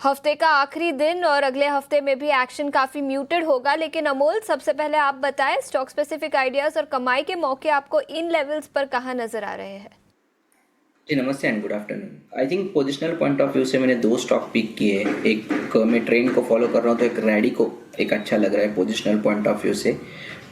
हफ्ते का आखिरी दिन और अगले हफ्ते में भी एक्शन काफी म्यूटेड होगा, लेकिन अमोल सबसे पहले आप बताएं स्टॉक स्पेसिफिक आइडियाज और कमाई के मौके आपको इन लेवल्स पर कहां नजर आ रहे हैं। जी नमस्ते and good afternoon. I think positional point of view से मैंने दो स्टॉक पिक किए हैं। एक मैं ट्रेंड को फॉलो कर रहा हूँ तो एक रैडिको एक अच्छा लग रहा है पोजिशनल पॉइंट ऑफ व्यू से।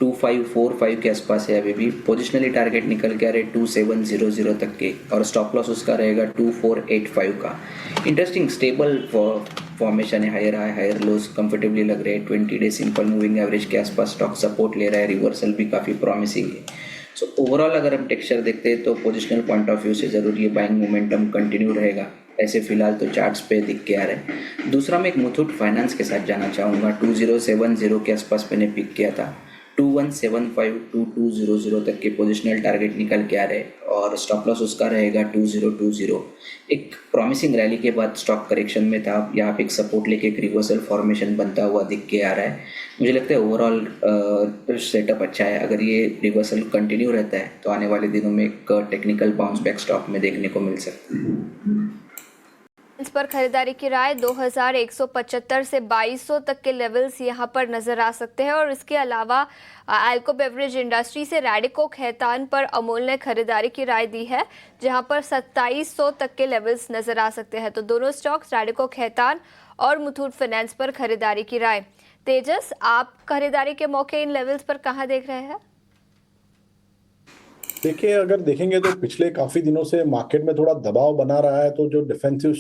2545 के आसपास है अभी भी। पोजिशनली टारगेट निकल के आ रहे 2700 तक के और स्टॉप लॉस उसका रहेगा 2485 का। इंटरेस्टिंग स्टेबल फॉर्मेशन है, higher high higher lows comfortably लग रहे हैं। 20 डे सिंपल मूविंग एवरेज के आसपास स्टॉक सपोर्ट ले रहा है। रिवर्सल भी काफ़ी प्रॉमिसिंग है। सो ओवरऑल अगर हम टेक्सचर देखते हैं तो पोजिशनल पॉइंट ऑफ व्यू से ज़रूर ये बाइंग मोमेंटम कंटिन्यू रहेगा। ऐसे फिलहाल तो चार्ट्स पे दिख के आ रहे हैं। दूसरा मैं एक मुथूट फाइनेंस के साथ जाना चाहूँगा। 2070 के आसपास मैंने पिक किया था। 2175 2200 तक के पोजिशनल टारगेट निकल के आ रहे हैं और स्टॉप लॉस उसका रहेगा 2020। एक प्रॉमिसिंग रैली के बाद स्टॉक करेक्शन में था, यहाँ पे एक सपोर्ट लेके एक रिवर्सल फॉर्मेशन बनता हुआ दिख के आ रहा है। मुझे लगता है ओवरऑल सेटअप अच्छा है। अगर ये रिवर्सल कंटिन्यू रहता है तो आने वाले दिनों में एक टेक्निकल बाउंस बैक स्टॉक में देखने को मिल सकता है। इस पर खरीदारी की राय 2175 से 2200 तक के लेवल्स यहां पर नजर आ सकते हैं। और इसके अलावा अल्को बेवरेज इंडस्ट्री से रैडिको खैतान पर अमूल ने खरीदारी की राय दी है, जहां पर 2700 तक के लेवल्स नजर आ सकते हैं। तो दोनों स्टॉक्स रैडिको खैतान और मुथूट फाइनेंस पर खरीदारी की राय। तेजस, आप खरीदारी के मौके इन लेवल्स पर कहां देख रहे हैं? देखिए, अगर देखेंगे तो पिछले काफी दिनों से मार्केट में थोड़ा दबाव बना रहा है। तो जो डिफेंसिव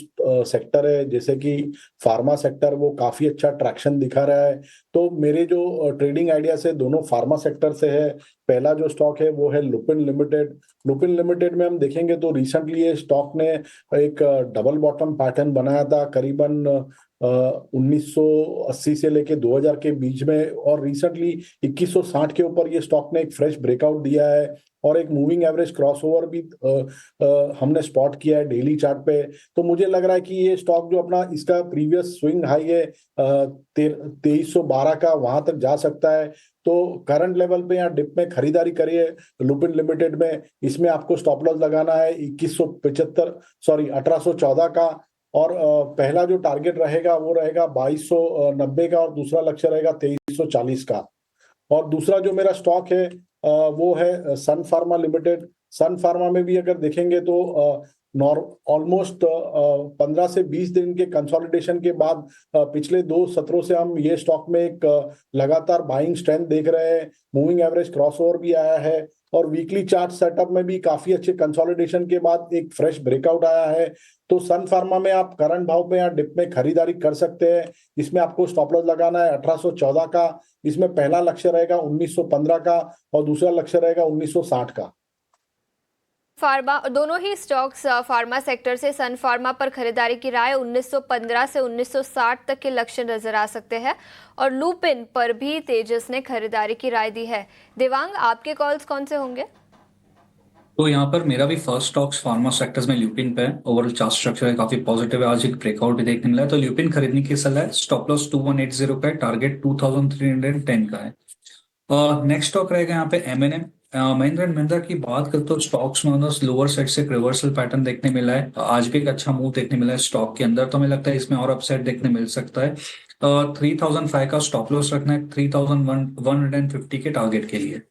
सेक्टर है जैसे कि फार्मा सेक्टर, वो काफी अच्छा ट्रैक्शन दिखा रहा है। तो मेरे जो ट्रेडिंग आइडिया से दोनों फार्मा सेक्टर से है। पहला जो स्टॉक है वो है लुपिन लिमिटेड। लुपिन लिमिटेड में हम देखेंगे तो रिसेंटली ये स्टॉक ने एक डबल बॉटम पैटर्न बनाया था करीबन 1980 से लेके 2000 के बीच में, और रिसेंटली 2160 के ऊपर ये स्टॉक ने एक फ्रेश ब्रेकआउट दिया है और एक मूविंग एवरेज क्रॉसओवर भी हमने स्पॉट किया है डेली चार्ट पे। तो मुझे लग रहा है कि ये स्टॉक जो अपना इसका प्रीवियस स्विंग हाई है 2312 का, वहां तक जा सकता है। तो करंट लेवल पे यहाँ डिप में खरीदारी करिए लुपिन लिमिटेड में। इसमें आपको स्टॉप लॉस लगाना है 1814 का। और पहला जो टारगेट रहेगा वो रहेगा 2290 का और दूसरा लक्ष्य रहेगा 2340 का। और दूसरा जो मेरा स्टॉक है वो है सन फार्मा लिमिटेड। सन फार्मा में भी अगर देखेंगे तो ऑलमोस्ट 15 से 20 दिन के कंसोलिडेशन के बाद पिछले दो सत्रों से हम ये स्टॉक में एक लगातार बाइंग स्ट्रेंथ देख रहे हैं। मूविंग एवरेज क्रॉसओवर भी आया है और वीकली चार्ट सेटअप में भी काफी अच्छे कंसोलिडेशन के बाद एक फ्रेश ब्रेकआउट आया है। तो सन फार्मा में आप करंट भाव में या डिप में खरीदारी कर सकते हैं। इसमें आपको स्टॉप लॉस लगाना है 1814 का। इसमें पहला लक्ष्य रहेगा 1915 का और दूसरा लक्ष्य रहेगा 1960 का। फार्मा दोनों ही स्टॉक्स फार्मा सेक्टर से सन फार्मा पर खरीदारी की राय 1915 से 1960 तक के लक्ष्य नजर आ सकते हैं। और लुपिन पर भी तेजस ने खरीदारी की राय दी है। देवांग, आपके कॉल्स कौन से होंगे? तो यहाँ पर मेरा भी फर्स्ट स्टॉक्स फार्मा सेक्टर्स में ल्यूपिन पे है। ओवरऑल चार्ट स्ट्रक्चर है काफी पॉजिटिव है। आज एक ब्रेकआउट भी देखने मिला है तो ल्यूपिन खरीदने की सलाह है। स्टॉप लॉस 2180 का है, टारगेट 2310 का है। नेक्स्ट स्टॉक रहेगा यहाँ पे M&M। महिंद्रा एंड महिंद्रा की बात करते तो स्टॉक्स में लोअर साइड से एक रिवर्सल पैटर्न देखने मिला है। आज भी एक अच्छा मूव देखने मिला है स्टॉक के अंदर, तो हमें लगता है इसमें और अपसाइड देखने मिल सकता है। 3005 का स्टॉप लॉस रखना है 3150 के टारगेट के लिए।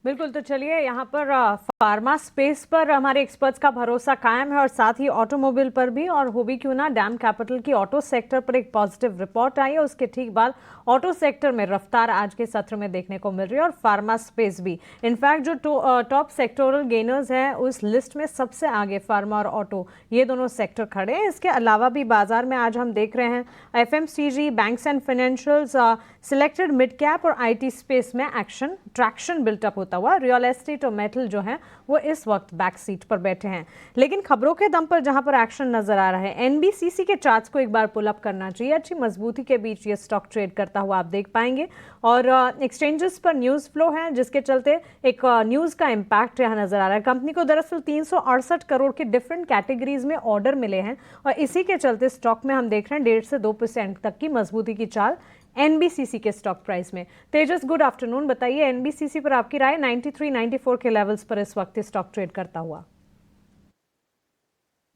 बिल्कुल, तो चलिए यहाँ पर फार्मा स्पेस पर हमारे एक्सपर्ट्स का भरोसा कायम है और साथ ही ऑटोमोबाइल पर भी। और हो भी क्यों ना, डैम कैपिटल की ऑटो सेक्टर पर एक पॉजिटिव रिपोर्ट आई है, उसके ठीक बाद ऑटो सेक्टर में रफ्तार आज के सत्र में देखने को मिल रही है और फार्मा स्पेस भी। इनफैक्ट जो टॉप सेक्टोरल गेनर्स हैं उस लिस्ट में सबसे आगे फार्मा और ऑटो, ये दोनों सेक्टर खड़े हैं। इसके अलावा भी बाजार में आज हम देख रहे हैं FMCG, banks and financials, selected mid cap और IT स्पेस में एक्शन ट्रैक्शन बिल्टअप होता हुआ। रियल एस्टेट और मेटल जो है वो इस वक्त बैक सीट पर बैठे हैं। लेकिन खबरों के दम पर जहां पर एक्शन नजर आ रहा है, NBCC के चार्ट्स को एक बार पुल अप करना चाहिए। अच्छी मजबूती के बीच ये स्टॉक ट्रेड करता हुआ आप देख पाएंगे। और एक्सचेंजेस पर न्यूज फ्लो है जिसके चलते एक न्यूज का इम्पैक्ट यहाँ नजर आ रहा है। कंपनी को दरअसल 368 करोड़ के डिफरेंट कैटेगरीज में ऑर्डर मिले हैं और इसी के चलते स्टॉक में हम देख रहे हैं 1.5 से 2% तक की मजबूती की चाल NBCC के स्टॉक प्राइस में। तेजस, गुड आफ्टरनून, बताइए NBCC पर आपकी राय। 93-94 के लेवल्स पर इस वक्त स्टॉक ट्रेड करता हुआ।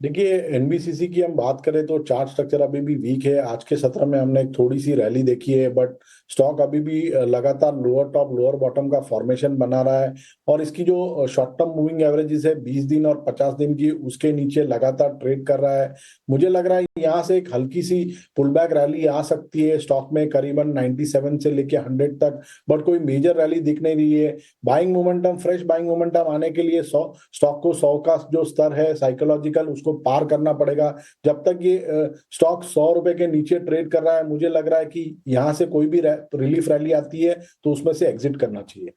देखिए एनबीसीसी की हम बात करें तो चार्ट स्ट्रक्चर अभी भी वीक है। आज के सत्र में हमने एक थोड़ी सी रैली देखी है, बट स्टॉक अभी भी लगातार लोअर टॉप लोअर बॉटम का फॉर्मेशन बना रहा है। और इसकी जो शॉर्ट टर्म मूविंग एवरेजेस है 20 दिन और 50 दिन की, उसके नीचे लगातार ट्रेड कर रहा है। मुझे लग रहा है यहाँ से एक हल्की सी पुल बैक रैली आ सकती है स्टॉक में, करीबन 97 से लेके 100 तक, बट कोई मेजर रैली दिख नहीं रही है। Buying momentum, fresh buying momentum आने के लिए स्टॉक को 100 का जो स्तर है साइकोलॉजिकल, उसको पार करना पड़ेगा। जब तक ये स्टॉक 100 रुपए के नीचे ट्रेड कर रहा है, मुझे लग रहा है कि यहाँ से कोई भी रिलीफ रैली आती है तो उसमें से एग्जिट करना चाहिए।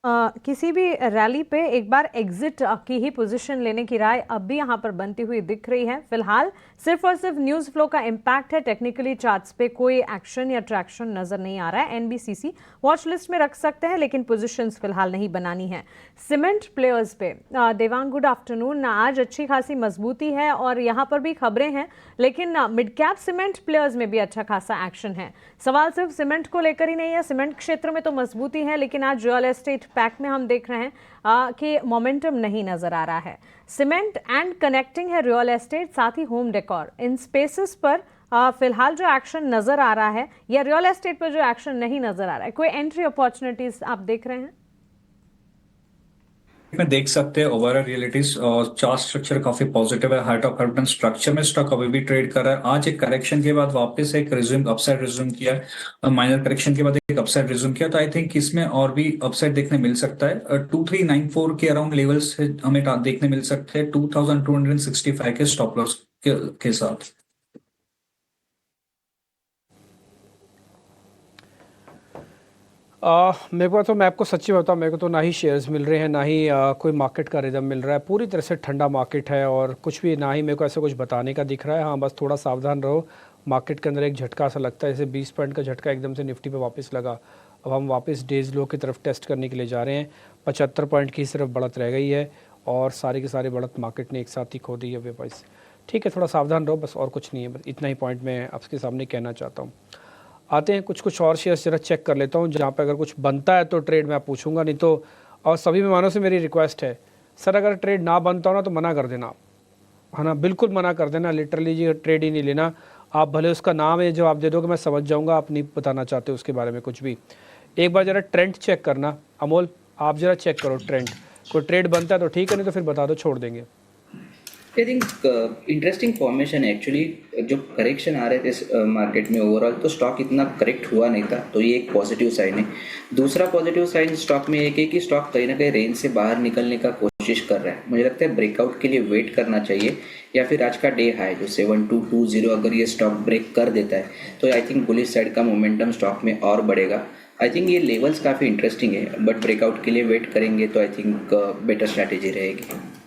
किसी भी रैली पे एक बार एग्जिट की ही पोजीशन लेने की राय अब भी यहां पर बनती हुई दिख रही है। फिलहाल सिर्फ और सिर्फ न्यूज फ्लो का इंपैक्ट है, टेक्निकली चार्ट्स पे कोई एक्शन या ट्रैक्शन नजर नहीं आ रहा है। एनबीसीसी वॉच लिस्ट में रख सकते हैं, लेकिन पोजीशंस फिलहाल नहीं बनानी है। सीमेंट प्लेयर्स पे देवांग, गुड आफ्टरनून। आज अच्छी खासी मजबूती है और यहाँ पर भी खबरें हैं, लेकिन मिड कैप सीमेंट प्लेयर्स में भी अच्छा खासा एक्शन है। सवाल सिर्फ सीमेंट को लेकर ही नहीं है, सीमेंट क्षेत्र में तो मजबूती है, लेकिन आज रियल एस्टेट पैक में हम देख रहे हैं कि मोमेंटम नहीं नजर आ रहा है। सीमेंट एंड कनेक्टिंग है रियल एस्टेट, साथ ही होम डेकोर, इन स्पेसेस पर फिलहाल जो एक्शन नजर आ रहा है या रियल एस्टेट पर जो एक्शन नहीं नजर आ रहा है, कोई एंट्री अपॉर्चुनिटीज आप देख रहे हैं? में देख सकते हैं ओवरऑल रियलिटीज और चार्ट स्ट्रक्चर काफी पॉजिटिव है। हाइट ऑफ कैपिटल स्ट्रक्चर में स्टॉक अभी भी ट्रेड कर रहा है। आज एक करेक्शन के बाद वापस एक रिज्यूम अपसाइड रिज्यूम किया है, माइनर करेक्शन के बाद एक अपसाइड रिज्यूम किया, तो आई थिंक इसमें और भी अपसाइड देखने मिल सकता है। 2394 के अराउंड लेवल्स हमें देखने मिल सकते हैं 2265 के स्टॉप लॉस के साथ। मेरे को तो, मैं आपको सच्ची बताऊँ, मेरे को तो ना ही शेयर्स मिल रहे हैं, ना ही कोई मार्केट का रिदम मिल रहा है। पूरी तरह से ठंडा मार्केट है और कुछ भी, ना ही मेरे को ऐसा कुछ बताने का दिख रहा है। हाँ, बस थोड़ा सावधान रहो। मार्केट के अंदर एक झटका सा लगता है, जैसे 20 पॉइंट का झटका एकदम से निफ्टी पे वापस लगा। अब हम वापस डेज लो की तरफ टेस्ट करने के लिए जा रहे हैं। 75 पॉइंट की सिर्फ बढ़त रह गई है और सारी की सारी बढ़त मार्केट ने एक साथ ही खो दी है वापस। ठीक है, थोड़ा सावधान रहो, बस और कुछ नहीं है। बस इतना ही पॉइंट मैं आपके सामने कहना चाहता हूँ। आते हैं कुछ और शेयर्स जरा चेक कर लेता हूँ, जहाँ पे अगर कुछ बनता है तो ट्रेड मैं पूछूंगा, नहीं तो। और सभी मेहमानों से मेरी रिक्वेस्ट है, सर अगर ट्रेड ना बनता हो ना तो मना कर देना, है ना, बिल्कुल मना कर देना। लिटरली जी ट्रेड ही नहीं लेना। आप भले उसका नाम है जो आप दे दोगे, मैं समझ जाऊँगा आप नहीं बताना चाहते उसके बारे में कुछ भी। एक बार ज़रा ट्रेंड चेक करना। अमोल, आप ज़रा चेक करो ट्रेंड, कोई ट्रेड बनता है तो ठीक है, नहीं तो फिर बता दो, छोड़ देंगे। आई थिंक इंटरेस्टिंग फॉर्मेशन है एक्चुअली। जो करेक्शन आ रहे थे मार्केट में ओवरऑल, तो स्टॉक इतना करेक्ट हुआ नहीं था, तो ये एक पॉजिटिव साइन है। दूसरा पॉजिटिव साइन स्टॉक में एक है कि स्टॉक कहीं ना कहीं रेंज से बाहर निकलने का कोशिश कर रहा है। मुझे लगता है ब्रेकआउट के लिए वेट करना चाहिए, या फिर आज का डे हाई जो 7220 अगर ये स्टॉक ब्रेक कर देता है तो आई थिंक बुलिश साइड का मोमेंटम स्टॉक में और बढ़ेगा। आई थिंक ये लेवल्स काफ़ी इंटरेस्टिंग है, बट ब्रेकआउट के लिए वेट करेंगे तो आई थिंक बेटर स्ट्रैटेजी रहेगी।